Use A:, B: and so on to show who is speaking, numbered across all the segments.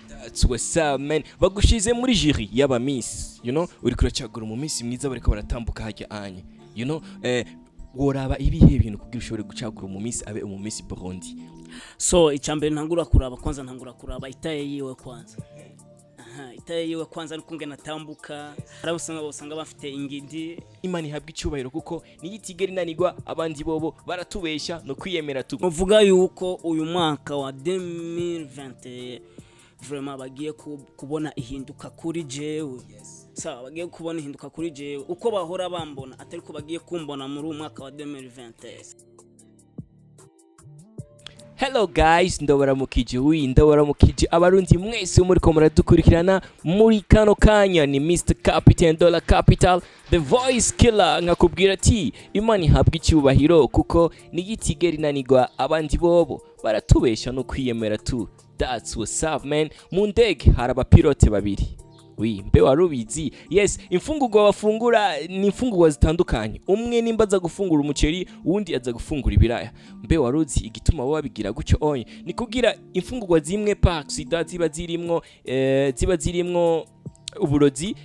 A: That's what's up, man. Bagushize muri jury y'aba miss, uri kuracagura mu minsi mwiza bariko baratambuka hajya anye. Woraba ibihe bintu kugira ushobore gucagura mu minsi abe mu minsi Burundi.
B: So icambere ntangura kuraba itaye yiwe kwanza. Itaye yiwe kwanza nuko ngena tambuka. Arabusanga bafite ingidi.
A: Imana ihabwa icyubahiro kuko niyitigera inanirwa abandi bobo baratubesha no kwiyemera tu.
B: Muvuga yuko uyu mwaka wa 2021 vraiment bagiye kubona ihinduka kuri jewe. Sawa bagiye kubona ihinduka kuri jewe uko bahora bambona atari ko bagiye kumbona muri umwaka wa 2021.
A: Hello guys, ndabaramukije abarundi mwese muri ko muradukurikirana muri kano kanya ni Mr Captain Dollar Capital the voice killer nkakubwira ati Imana ihabwa icyubahiro kuko niyitigera inanirwa abandi bobo baratubesha no kwiyemera tu. That's what's up, man. Mu ndege hari abapilote babiri. Mbe warubizi. Yes, imfungurwa bafungura ni imfungurwa zitandukanye. Umwe nimba aza gufungura umuceri, uwundi aza gufungura ibiraya. Mbe waruzi igituma bo babigira gucyo onye. Ni kugira imfungurwa zimwe par accident ziba zirimwo uburozi,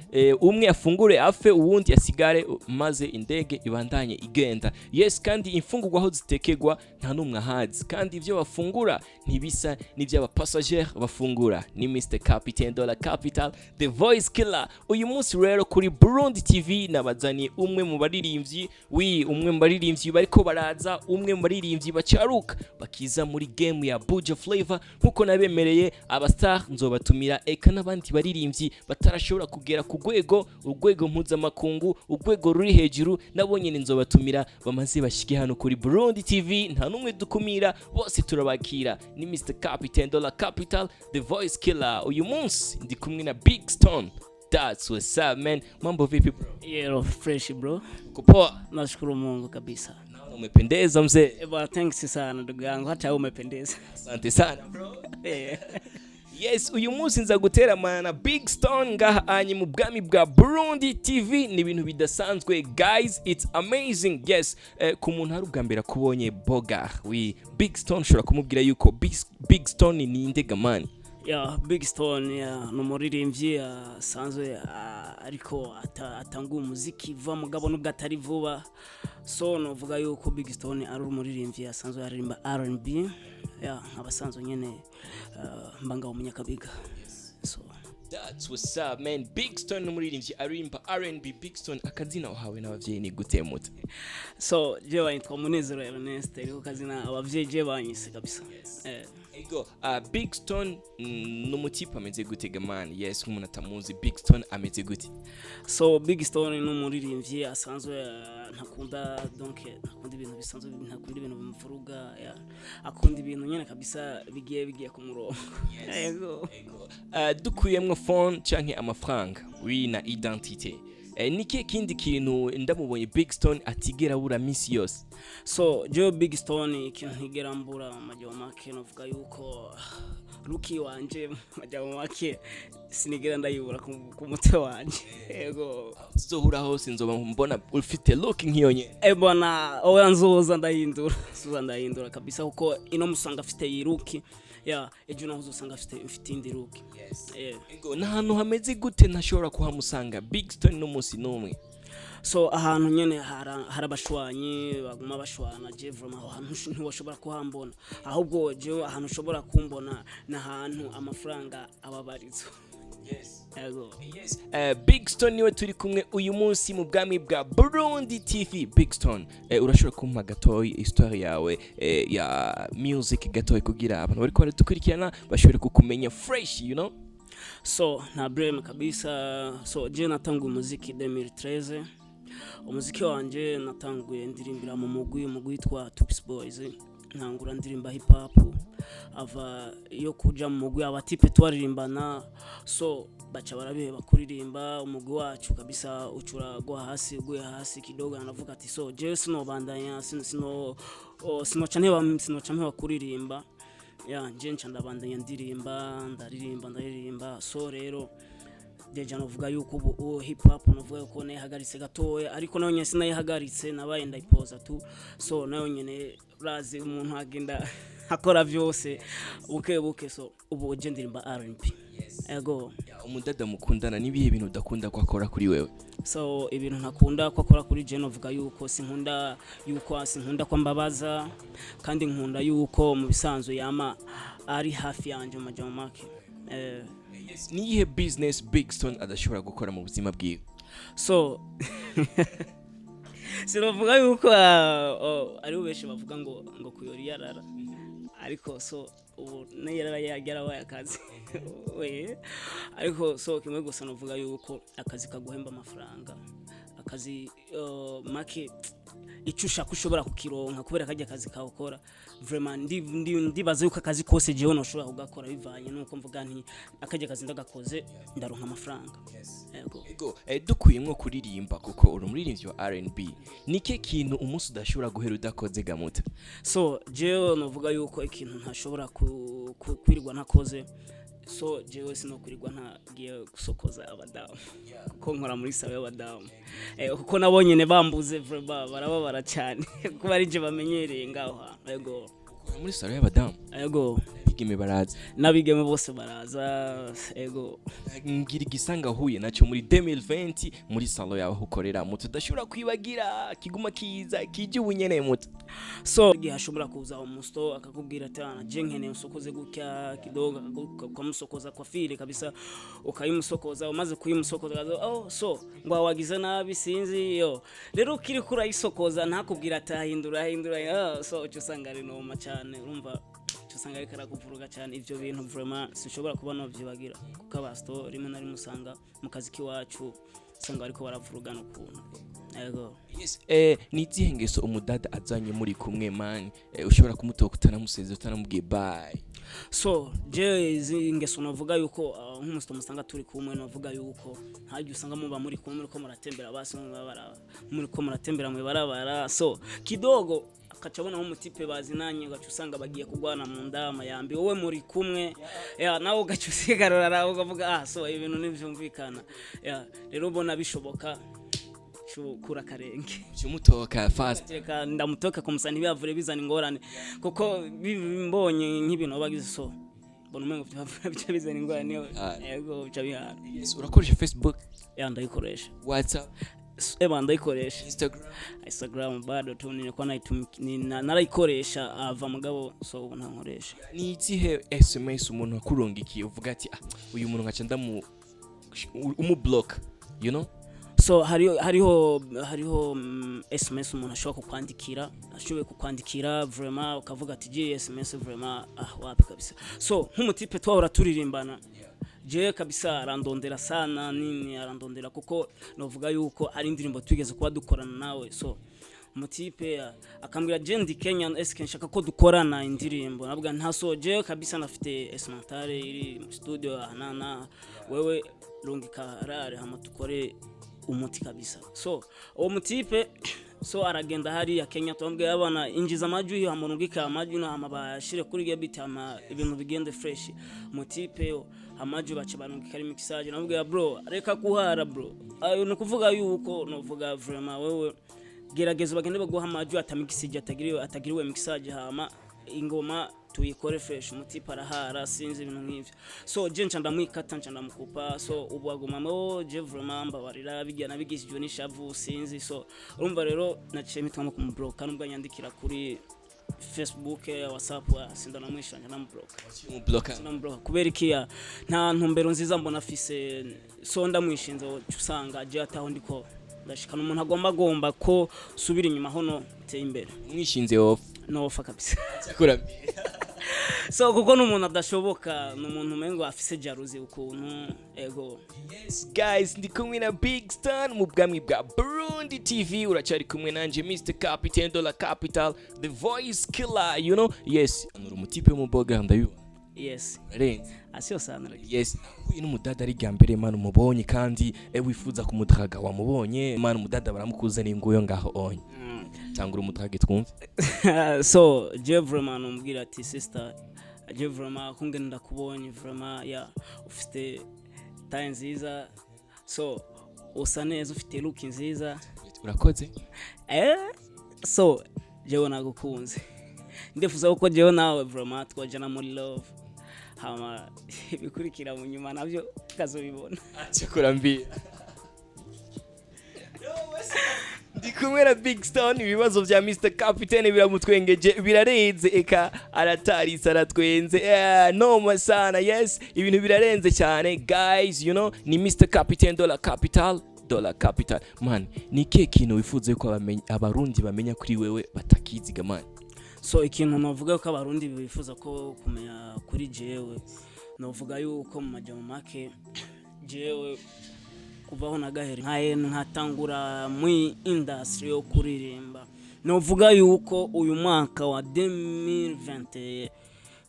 A: umwe afungure afe uwundi asigare maze indege ibandanye igenda. Yes, kandi imfungurwa aho zitekegwa nta numwe ahazi, kandi ivyo bafungura ntibisa n'ivyo passager bafungura. Ni Mr Captain Dollar Capital the voice killer. Uyu munsi rero kuri Burundi TV nabazani umwe mu baririmbyi bariko baraza, umwe mu baririmbyi bacaruka bakiza muri game ya Buja Flavor nkuko nabemereye abastar nzobatumira eka n'abandi baririmbyi ashobora kugera ku urwego mpuzamakungu, urwego ruri hejuru, nabonye nzobatumira bamaze bashike hano kuri Burundi TV, nta numwe dukumira, bose turabakira. Ni Mr Captain Dollar Capital the voice killer. Uyu munsi ndi kumwe na Big Stone. That's what's up, man. Mambo vipi bro?
B: Yeah, fresh bro.
A: Kupoa.
B: Nashukuru Mungu kabisa.
A: Naona umependeza mzee.
B: Thanks sana ndugu yangu, hata wewe umependeza.
A: Asante sana bro. Yes, uyu munsi nza gutera mana Big Stone ngaha anye mu bwami bwa Burundi TV. Ni ibintu bidasanzwe guys, it's amazing. Yes, ku muntu hari ubwambera kubonye boga Big Stone shora kumubwira yuko Big Stone ni indega man.
B: Big Stone numuririmbyi sanzwe ariko atanga umuziki va mugabo nubwo atari vuba. So novuga yuko Big Stone ari umuririmbyi asanzwe aririmba R&B. Abasanzwe nyene mbanga umunyakabiga. So
A: that's what's up, man. Big Stone numuririmbyi aririmba R&B. Big Stone akazina wahawe n'abavyeyi ni gute muto?
B: So je wanyitwa Munezero Ernest ariko kazina abavyeyi je banyise kabisa.
A: Ego Big Stone n'umutipe ameze gute gamani? Yes, umuntu atamuzi Big Stone ameze gute?
B: So Big Stone n'umuririmbyi asanzwe ntakunda ibintu bisanzwe, ntakunda ibintu bimufuruga, akunda ibintu nyene kabisa bigiye ku murongo. Ego
A: dukuyemwe phone canke amafaranga na identité. Niki kindi kintu ndamubonye Big Stone atigera bura misi yose?
B: So Joe Big Stone ikintu ntigera mbura amajyo make novuga yuko Ruki wanje majyo make sinigera ndayibura ku mutwe wanje. Yego
A: tuzohura hose nzoba mbona ufite look nkiyonye.
B: Bwana oya nzoza ndahindura kabisa kuko ino musanga afite yiruki. Ejo naho uzosanga afite indi ruki.
A: Ego nahantu hameze gute ntashobora kuhamusanga Big Stone n'umunsi n'umwe?
B: So ahantu nyene harabashwanyi baguma bashwana je vraiment ahantu ntiwashobora kuhambona, ahubwo je ahantu ushobora kumbona n'ahantu amafaranga ababarizo.
A: Yes. Yes. Big Stone niwe turi kumwe uyu munsi mu bwami bwa Burundi TV. Big Stone, urashobora kumpa gatoyi histoire yawe ya music gatoyi kugira abantu bariko baradukurikirana bashobore kukumenya fresh,
B: So na blame kabisa. So je natanguye umuziki 2013. Umuziki wanje natanguye ndirimbira mu mugwi witwa Chickpeas Boys. Ntangura ndirimba hip hop ava yo kuja mu mugwi abatipe twaririmbana. So bacha barabihe bakuririmba umugwi wacu kabisa ucura gwa hasi kidogo, anavuga ati so je sino bandanya sino canke bakuririmba. Nje ndabandanya ndaririmba. So rero deja novuga yuko ubu hip hop novuga yuko nayihagaritse gatoya, ariko nayo nyene sinayihagaritse nabaye ndayipoza tu. So nayo nyene umuntu agenda akora vyose buke. So ubu je ndirimba R&B. ego
A: umudada mukundana nibihe bintu udakunda ko akora kuri wewe?
B: so ibintu ntakunda ko akora kuri je novuga yuko sinkunda ko mbabaza kandi nkunda yuko mu bisanzwe yama ari hafi yanje mu majambo make.
A: Niyihe business Big Stone adashobora gukora mu buzima bwiwe?
B: So sinovuga yuko ari ubeshi bavuga ngo kuyori yarara ariko so ubu nayarara yagera wayakazi we ariko so kimwe gusa novuga yuko akazi kaguhemba amafaranga akazi make icusha kushobora kukironka kubera kajya akazi kawukora vraiment ndibaza yuko akazi kose jewe no shobora kugakora bivanye nuko mvuga nti akajya akazi ndagakoze ndaronka amafaranga.
A: Ego dukuyemwo kuririmba kuko uri umuririmbyi wa R&B nike kintu umunsi udashobora guhera udakoze gamuta?
B: So jewe novuga yuko ikintu ntashobora kwirirwa ntakoze so jewe Sinokwirirwa ntagiye gusokoza abadamu kuko nkora muri sawe y'abadamu kuko nabonye ne bambuze vraiment barababara cyane kuko ari je bamenyereye ngaho hantu. Ego
A: muri sawe y'abadamu?
B: Ego
A: bigeme baraza
B: nabigeme bose baraza. Ego
A: ngira igisanga huye naco muri 2020 muri salo yawe ukorera mutu udashobora kwibagira kiguma kiza kije ubunyene mutu
B: so gihashobora kuza umusto akakubwira ati je nkene usokoze gutya kidoga akamusokoza kwa file kabisa ukayimusokoza umaze kuyimusokoza so ngo wagize nabi sinzi yo rero kiri kura isokoza ntakubwira ati hindura so cyo sanga ari noma cyane urumva usanga ari karakuvuruga cyane ivyo bintu vraiment sinshobora kuba no vyibagira kuko abasto rimwe na rimwe usanga mu kazi kiwacu usanga ariko baravurugana ukuntu. Ego
A: ni izihe ngeso umudada azanye muri kumwe man ushobora kumutoka utanamusezera utanamubwiye bye?
B: So je izi ngeso novuga yuko nk'umusto musanga turi kumwe novuga yuko ntajye usanga muba muri kumwe ko muratembera basi muri ko muratembera mu barabara so kidogo akacabona nk'umutipe bazinanye gacu usanga bagiye kugwana mu ndama yambi wowe muri kumwe nawe gacusigarara ukavuga so ibintu nivyumvikana rero ubona bishoboka kura karenge
A: cyumutoka fast
B: reka ndamutoka kumusana ibavure bizana ingorane kuko bimbonye nk'ibintu bagize so bona umengo byo bizana ingorane. Ego bica bihana.
A: Urakoresha Facebook?
B: Ndayikoresha.
A: WhatsApp?
B: Ndayikoresha. Instagram bado tu nilikuwa narayikoresha ava mugabo so ubu ntankoresha.
A: Ni izihe SMS umuntu akurongikiye uvuga ati uyu muntu ngaca ndamu block you know?
B: So hariho SMS umuntu ashobora kukwandikira vraiment ukavuga ati je SMS vraiment wapi kabisa. So nk'umutipe twahora turirimbana je kabisa arandondera sana nini arandondera kuko novuga yuko ari indirimbo twigeze kuba dukorana nawe so umutipe akambwira je ndi Kenya eske nshaka ko dukorana indirimbo navuga nta so je kabisa nafite esmentare iri mu studio hanana wewe rungika rare hama tukore umuti kabisa. So uwo mutipe so aragenda hari ya Kenya twambwe abana injiza amajwi hamunugika amajwi no amabashire kuri gebit ama ibintu bigende fresh mutipe amajwi bace banugika ari mixage nabwe bro reka kuhara bro ayo no kuvuga yuko novuga vraiment wewe gerageza bagende baguha amajwi atamixage atagiriwe mixage hama ingoma tuyikore fresh mutipa arahara sinzi ibintu nk'ivyo so je nca ndamwikata nca ndamukupa so ubu agumamo je vraiment mbabarira bijyana bigishijwe n'ishavu sinzi so urumva rero naciye mitamo kumubloka nubwo yandikira kuri Facebook WhatsApp sinda namwishanya namubloka kubera ikiya nta ntumbero nziza mbona afise so ndamwishinze usanga je ataho ndiko ndashikana umuntu agomba ko subira inyuma hono teye imbere
A: mwishinze off
B: no fa kabisa so kuko n'umuntu adashoboka n'umuntu mengo afise jalousie ukuntu. Ego
A: yes guys ndi kumwe na Big Stone mu bwami bwa Burundi TV uracari kumwe nanje Mr Captain Dollar Capital the voice killer you know yes anura umutipe mu boga ndayo
B: yes
A: renze
B: asio sana
A: yes uyu n'umudada ari gambere man umubonye kandi wifuza kumudraga wamubonye man umudada baramukuzana inguyo ngaho onye tangura umutage twumve.
B: So je vraiment umbwira ati sister je vraiment kungena ndakubonye vraiment ufite taille nziza so usa neza ufite look nziza
A: urakoze
B: so jewe nagukunze ndifuza uko jewe nawe vraiment twajana muri love hama bikurikira mu nyuma navyo kazobibona.
A: Cyakora mbi ndi kumwe na Big Stone. Ibibazo vya Mr Captain biramutwengeje birarenze, eka arataritse aratwenze, noma sana. Yes, ibintu birarenze cyane guys, you know, ni Mr Captain dollar capital man. Ni kihe kintu wifuza ko abarundi bamenya kuri wewe batakiziga man?
B: So ikintu navuga ko abarundi bifuza ko kumenya kuri jewe, navuga yuko mu majambo make jewe kuvaho nagahera nkatangura mu industry yo kuririmba, navuga yuko uyu mwaka wa 2020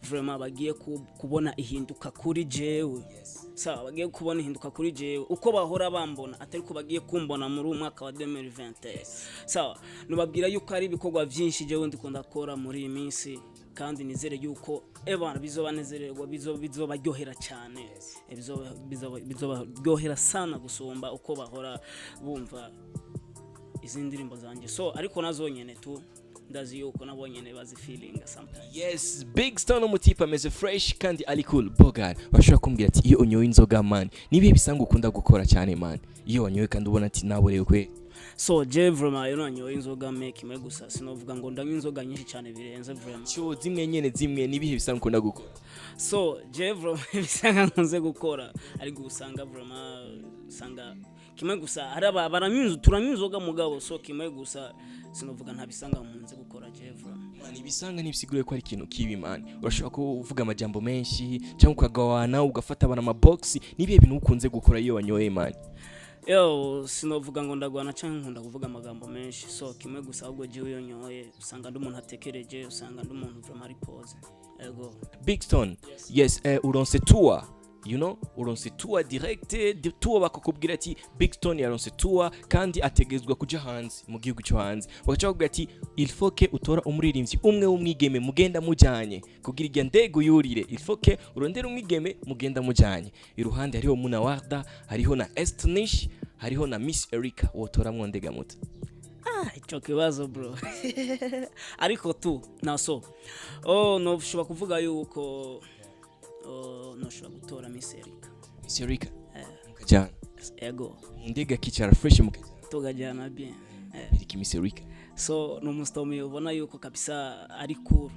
B: vraiment bagiye kubona ihinduka kuri jewe. Sawa, bagiye kubona ihinduka kuri jewe uko bahora bambona atari ko bagiye kumbona muri umwaka wa 2020. Sawa, nubabwira yuko ari ibikorwa byinshi jewe ndikunda kora muri iyi minsi, kandi nizere yuko ebana bizobanezererwa, bizobaryohera cyane, bizobaryohera sana gusumba uko bahora bumva izindi ndirimbo zanje. So ariko nazonyene tu ndazi yuko nabonyene bazi feeling sometimes.
A: Yes, Big Stone umutipa ameze fresh kandi ali cool. Bogar bashobora kumbwira ati iyo onyoye inzoga man, nibihe bisanga ukunda gukora cyane man iyo onyoye kandi ubona ati naborewe kwe?
B: So je vraiment yo nanyoye inzoga make imwe gusa, sinovuga ngo ndanywa inzoga nyinshi cyane birenze vraiment.
A: Cyo zimwe nyene zimwe, nibihe bisanga ukunda gukora?
B: So je vraiment bisanga nkunze gukora ari gusanga vraiment sanga kimwe gusa haraba baranyuze turanyuze inzoga mugabo, so kimwe gusa sinovuga ntabisanga munze gukora je vraiment.
A: Man, ibisanga nibisiguye ko ari ikintu kibi man. Urashobora kuvuga amajambo menshi cyangwa ukagawana ugafata abana ama box, nibihe bintu ukunze gukora iyo wanyoye man?
B: Yo sinovuga ngo ndagwana cyangwa nkunda kuvuga amagambo menshi, so kimwe gusa ahubwo jewe yo nyoye usanga ndi umuntu atekereje, usanga ndi umuntu vraiment ari pose. Ego
A: Big Stone, yes, uronse tour, you know, uronse tour direct de tour bakakubwira ati Big Stone yaronse tour kandi ategezwa kuja hanze mu gihugu cyo hanze, bagaca bakubwira ati il faut que utora umuririmbyi umwe w'umwigeme mugenda mujanye kugira irya ndego yurire, il faut que urondera umwigeme mugenda mujanye. Iruhande hariho Munawarda, hariho na Estnish, hariho na Miss Erica, wotora mwondega muta?
B: Ico kibazo bro. Ariko tu naso no ushobora kuvuga yuko no shobora gutora Miss Erica.
A: Miss Erica mukajana
B: ego
A: ndega kicara fresh mukajana
B: tugajana bien
A: Erica Miss Erica.
B: So no mustomi ubona yuko kabisa ari cool,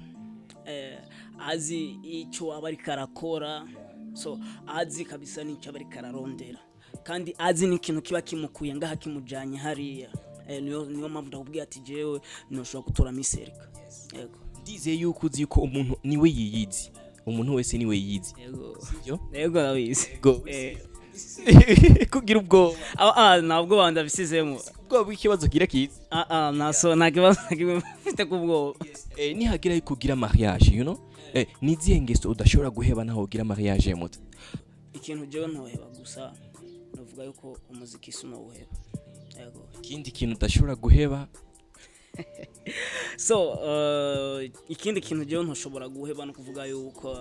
B: azi ico abari karakora, so azi kabisa nico abari kararondera, kandi azi n'ikintu kiba kimukuye ngaha kimujanye hariya. Niyo mpamvu ndakubwiye ati jewe noshobora gutora Miss Erica. Yego
A: ndize yuko uzi yuko umuntu niwe yiyizi, umuntu wese niwe yiyizi.
B: Yego abizi
A: kugira ubwo
B: ntabwo bandabisizemo
A: ubwo ikibazo kira kizi
B: naso nakibazo nakimufite kubwo
A: nihagira kugira mariage, you know, nizihe ngeso udashobora guheba naho ugira mariage muto?
B: Ikintu jewe ntoheba gusa navuga yuko umuziki suno uheba. Yego
A: ikindi kintu udashobora guheba?
B: So ikindi kintu jewe ntoshobora guheba no kuvuga yuko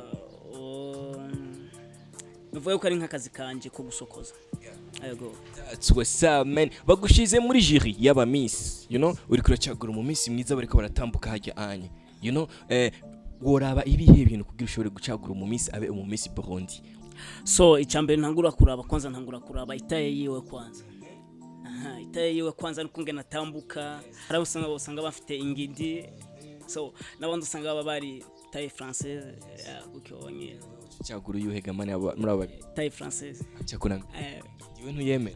B: bivuye ko ari nk'akazi kanje ko gusokoza. Yego
A: that's what's up man. Bagushize muri jury yaba Miss, you know, uri kuracagura mu Miss mwiza bariko baratambuka hajya anye, you know, woraba ibihe bintu kugira ushobore gucagura mu Miss abe mu Miss Burundi?
B: So icyambere ntangura kuraba itaye yiwe kwanza. Itaye yiwe kwanza nuko ngena tambuka, hari usanga bafite Ingidi, so nabandi usanga baba bari taille française ukibonye
A: cyaguru yuhega mane muri aba
B: taille française
A: cyakuna iwe ntuyeme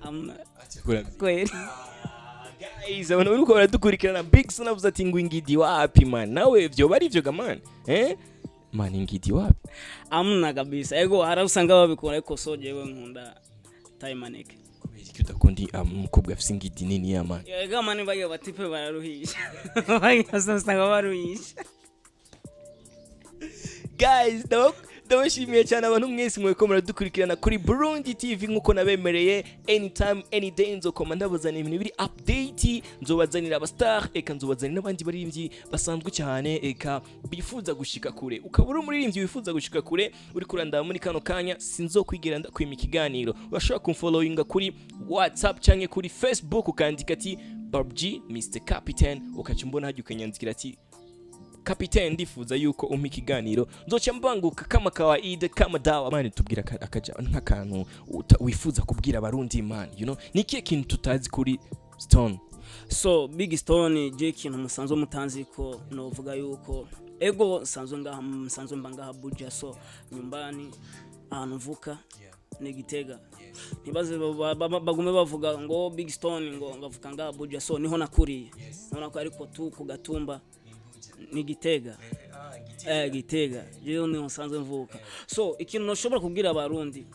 A: cyakura
B: kweli.
A: Guys, abantu uko baradukurikirana Big Stone avuze ati ngo Ingidi wapi man, nawe byo bari byo gamane man Ingidi wapi?
B: Amna kabisa. Yego hari usanga babikora ariko so jewe nkunda taille maneke.
A: Kubera udakundi umukobwa afise Ingidi nini ya man?
B: Yego mane bayo batipe bararuhisha. Basanga baruhisha.
A: Guys, ndabashimiye cyane abantu mwese mweko muradukurikirana kuri Burundi TV nkuko nabemereye. Anytime any day nzokoma ndabazana ibintu biri update, nzobazanira aba star, eka nzobazanira n'abandi baririmbyi basanzwe cyane, eka bifuza gushika kure. Ukabura umuririmbyi wifuza gushika kure uri kuranda muri kano kanya, sinzokwigera ndakwima ikiganiro. Urashobora kumfollowinga kuri WhatsApp canke kuri Facebook ukandika ati PUBG Mr Captain, ukacumbona hajya ukanyanzikira ati Kapiteni ndifuza yuko umpa ikiganiro nzoca mbanguka kama kawaida kama dawa mani tubwira akaja nk'akantu wifuza kubwira abarundi man you know nikiye kintu tutazi kuri Stone.
B: So Big Stone je kintu musanzwe mutanzi ko novuga yuko ego sanzwe mbangaha Buja, so nyumbani ahantu mvuka ni Gitega. Ntibaze bagume bavuga ngo Big Stone ngo bavuga ngaha Buja, so niho nakuriye nona ko ariko tu ku Gatumba ni Gitega. Gitega je niho sanzwe mvuka. So ikintu noshobora kubwira abarundi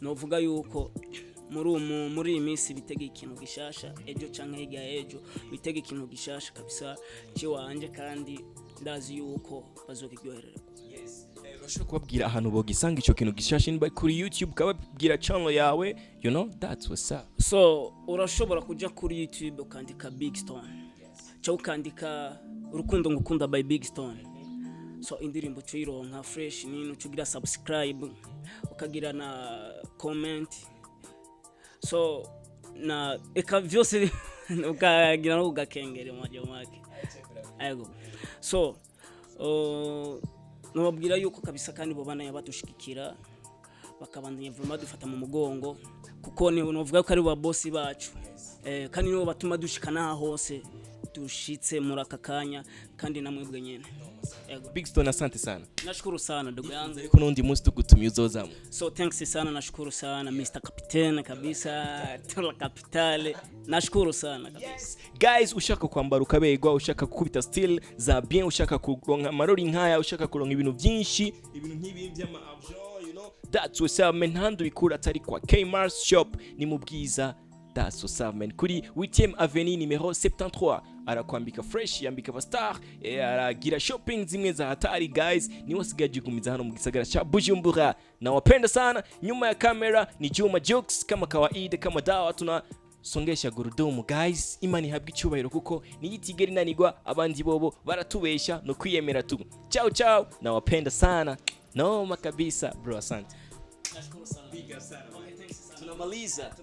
B: novuga yuko muri imisi bitege ikintu gishasha ejo canke hirya ejo bitege ikintu gishasha kabisa ciwanje kandi ndazi yuko bazokiryoherera.
A: Urashobora kubabwira ahantu bogisanga ico kintu gishasha niba kuri YouTube ukababwira channel yawe, you know that's what's up.
B: So urashobora kuja kuri YouTube ukandika Big Stone cyo ukandika urukundo ngukunda by Big Stone, so indirimbo cyironka fresh nini ucugira subscribe ukagira na comment, so na eka vyose ukagira no ugakengere mwaje make ego. So nobabwira yuko kabisa kandi bo bana yabadushikikira bakabandanya vuba dufata mu mugongo kuko ni novuga ko ari ba boss bacu kandi nibo batuma dushikana hose dushitse muri akakanya kandi namwebwe nyene.
A: Big Stone asante sana.
B: Nashukuru sana ndugu yangu.
A: Ariko nundi munsi tugutumye uzozamo.
B: So thanks sana, nashukuru sana Mr. Captain kabisa tola capitale. Nashukuru sana kabisa.
A: Yes. Guys, ushaka kwambara ukabegwa, ushaka gukubita style za bien, ushaka kuronka amarori nkaya, ushaka kuronka ibintu byinshi, ibintu nk'ibi by'ama argent, you know. That's what's up man, hando bikura atari kwa Kmart shop ni mu Bwiza. That's what's up man. Kuri 8e avenue numero 73 arakwambika fresh, yambika ba star, aragira shopping zimwe za hatari guys. Ni wasigaje gumiza hano mu gisagara cha Bujumbura. Na wapenda sana. Nyuma ya kamera ni Juma Jokes kama kawaida kama dawa tunasongesha gurudumu guys. Imani habwa icyubahiro kuko niyitigeri nanigwa abandi bobo baratubesha no kwiyemera tu. Ciao ciao. Na wapenda sana. No makabisa bro, asante.
B: Nashukuru sana.
A: Big sana. Okay, thanks sana. Tunamaliza.